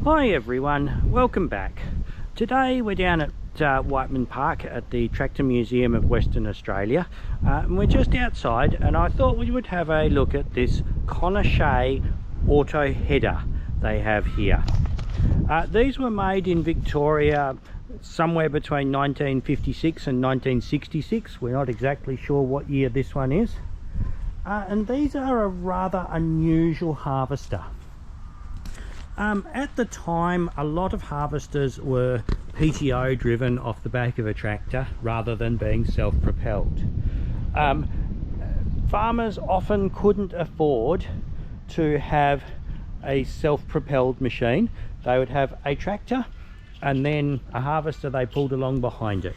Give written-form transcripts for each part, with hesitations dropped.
Hi everyone, welcome back. Today we're down at Whiteman Park at the Tractor Museum of Western Australia, and we're just outside, and I thought we would have a look at this Conner Shea auto header they have here. These were made in Victoria somewhere between 1956 and 1966. We're not exactly sure what year this one is, and these are a rather unusual harvester. At the time, a lot of harvesters were PTO driven off the back of a tractor rather than being self-propelled. Farmers often couldn't afford to have a self-propelled machine. They would have a tractor and then a harvester they pulled along behind it.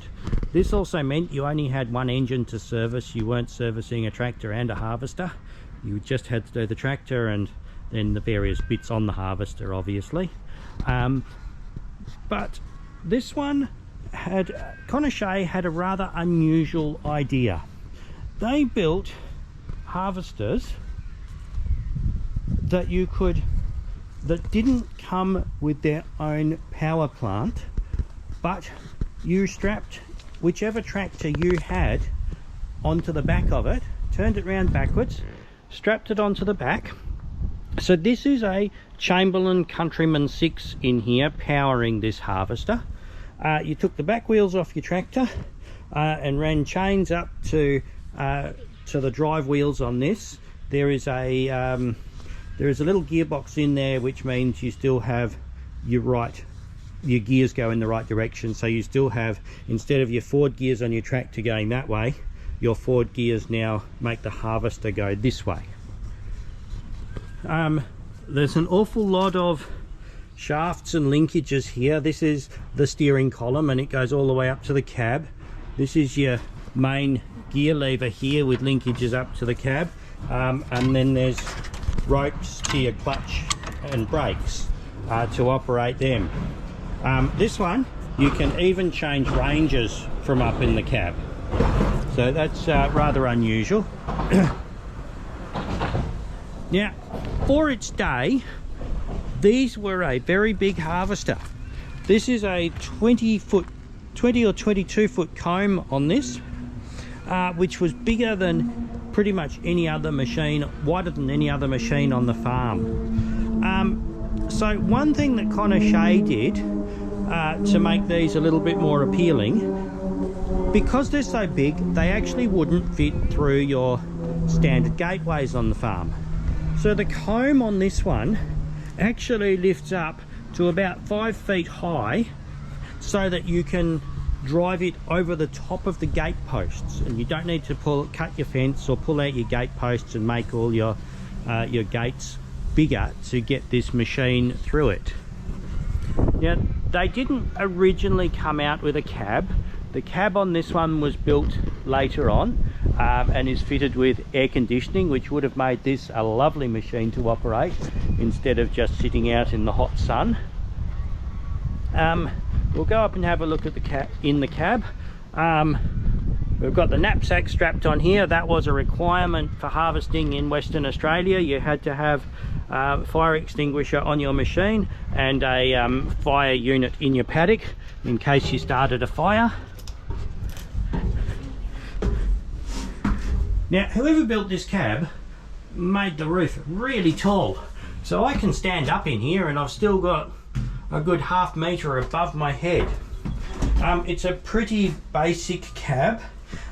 This also meant you only had one engine to service. You weren't servicing a tractor and a harvester. You just had to do the tractor and then the various bits on the harvester, obviously. But this one had, Conner Shea had a rather unusual idea. They built harvesters that didn't come with their own power plant, but you strapped whichever tractor you had onto the back of it, turned it round backwards, strapped it onto the back. So this is a Chamberlain Countryman 6 in here powering this harvester. You took the back wheels off your tractor and ran chains up to the drive wheels on this. There is a little gearbox in there, which means you still have your gears go in the right direction. So you still have, instead of your forward gears on your tractor going that way, your forward gears now make the harvester go this way. There's an awful lot of shafts and linkages here. This is the steering column and it goes all the way up to the cab. This is your main gear lever here with linkages up to the cab, and then there's ropes to your clutch and brakes to operate them. This one you can even change ranges from up in the cab, so that's rather unusual. Now, for its day, these were a very big harvester. This is a 20 or 22 foot comb on this, which was bigger than pretty much any other machine, wider than any other machine on the farm. So one thing that Conner Shea did to make these a little bit more appealing, because they're so big, they actually wouldn't fit through your standard gateways on the farm. So the comb on this one actually lifts up to about 5 feet high, so that you can drive it over the top of the gate posts, and you don't need to cut your fence or pull out your gate posts and make all your gates bigger to get this machine through it. Now, they didn't originally come out with a cab. The cab on this one was built later on, and is fitted with air conditioning, which would have made this a lovely machine to operate instead of just sitting out in the hot sun. We'll go up and have a look at the cab. We've got the knapsack strapped on here. That was a requirement for harvesting in Western Australia. You had to have a fire extinguisher on your machine and a fire unit in your paddock in case you started a fire. Now, whoever built this cab made the roof really tall, so I can stand up in here and I've still got a good ½ metre above my head. It's a pretty basic cab.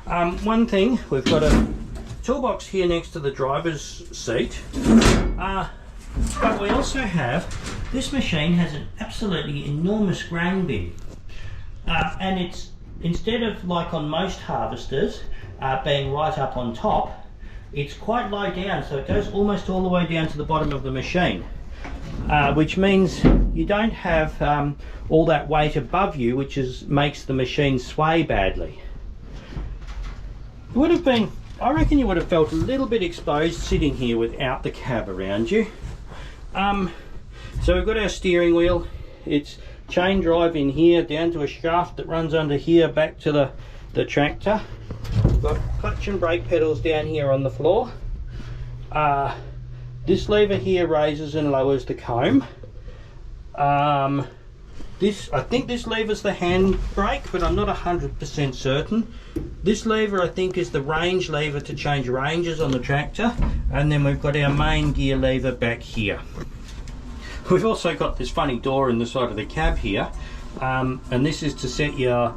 One thing, we've got a toolbox here next to the driver's seat, but we also have, this machine has an absolutely enormous grain bin, and it's, instead of like on most harvesters being right up on top, it's quite low down, so it goes almost all the way down to the bottom of the machine, which means you don't have all that weight above you, which makes the machine sway badly. It would have been, I reckon you would have felt a little bit exposed sitting here without the cab around you. So we've got our steering wheel. It's chain drive in here down to a shaft that runs under here back to the tractor. We've got clutch and brake pedals down here on the floor. This lever here raises and lowers the comb. I think this lever's the handbrake, but I'm not 100% certain. This lever I think is the range lever to change ranges on the tractor, and then we've got our main gear lever back here. We've also got this funny door in the side of the cab here, and this is to set your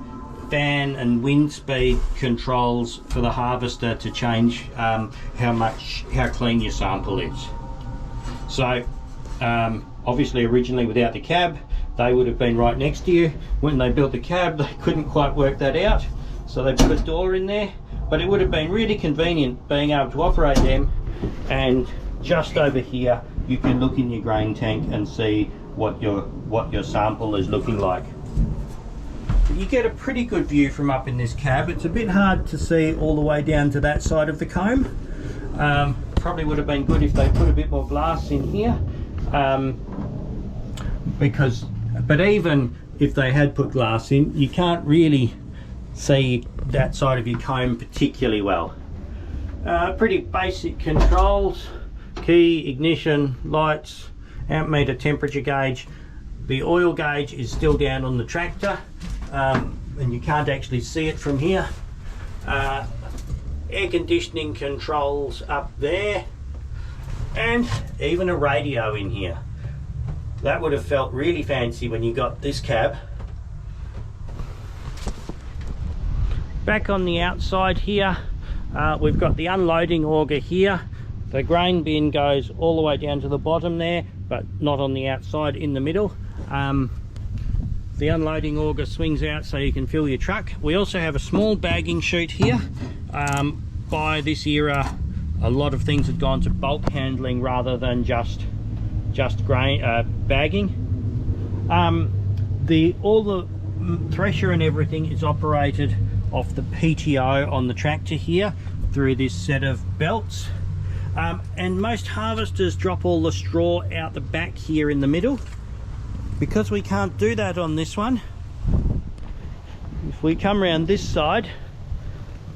fan and wind speed controls for the harvester to change how clean your sample is. So obviously originally without the cab they would have been right next to you. When they built the cab they couldn't quite work that out, so they put a door in there, but it would have been really convenient being able to operate them, and just over here you can look in your grain tank and see what your sample is looking like. You get a pretty good view from up in this cab. It's a bit hard to see all the way down to that side of the comb. Probably would have been good if they put a bit more glass in here, but even if they had put glass in, you can't really see that side of your comb particularly well. Pretty basic controls: key, ignition, lights, amp meter, temperature gauge. The oil gauge is still down on the tractor, and you can't actually see it from here. Air conditioning controls up there, and even a radio in here. That would have felt really fancy when you got this cab. Back on the outside here, we've got the unloading auger here. The grain bin goes all the way down to the bottom there, but not on the outside, in the middle. The unloading auger swings out so you can fill your truck. We also have a small bagging chute here. By this era, a lot of things had gone to bulk handling rather than just grain bagging. All the thresher and everything is operated off the PTO on the tractor here through this set of belts. And most harvesters drop all the straw out the back here in the middle. Because we can't do that on this one, if we come around this side,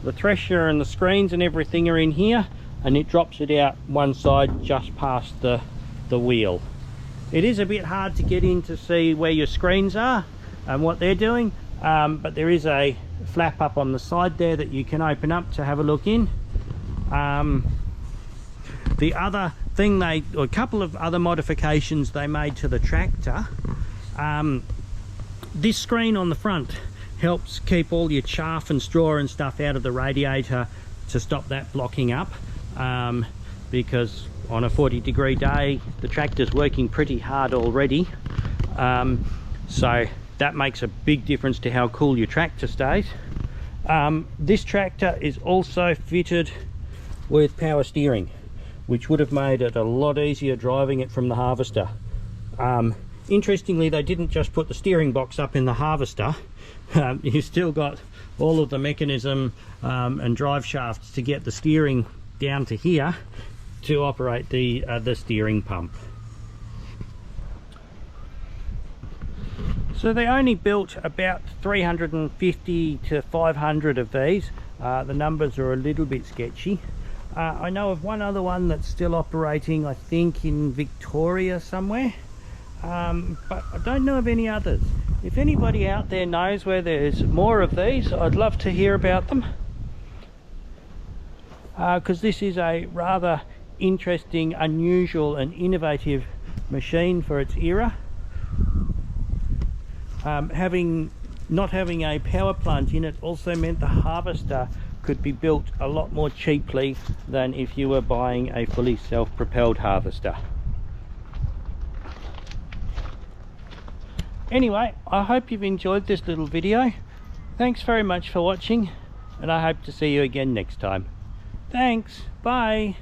the thresher and the screens and everything are in here, and it drops it out one side just past the wheel. It is a bit hard to get in to see where your screens are and what they're doing, but there is a flap up on the side there that you can open up to have a look in. The other thing a couple of other modifications they made to the tractor, this screen on the front helps keep all your chaff and straw and stuff out of the radiator to stop that blocking up, because on a 40-degree day the tractor's working pretty hard already, so that makes a big difference to how cool your tractor stays. This tractor is also fitted with power steering, which would have made it a lot easier driving it from the harvester. Interestingly, they didn't just put the steering box up in the harvester. You've still got all of the mechanism and drive shafts to get the steering down to here to operate the steering pump. So they only built about 350 to 500 of these. The numbers are a little bit sketchy. I know of one other one that's still operating, I think in Victoria somewhere, but I don't know of any others. If anybody out there knows where there's more of these, I'd love to hear about them, because this is a rather interesting, unusual and innovative machine for its era. Not having a power plant in it also meant the harvester could be built a lot more cheaply than if you were buying a fully self-propelled harvester. Anyway, I hope you've enjoyed this little video. Thanks very much for watching, and I hope to see you again next time. Thanks, bye.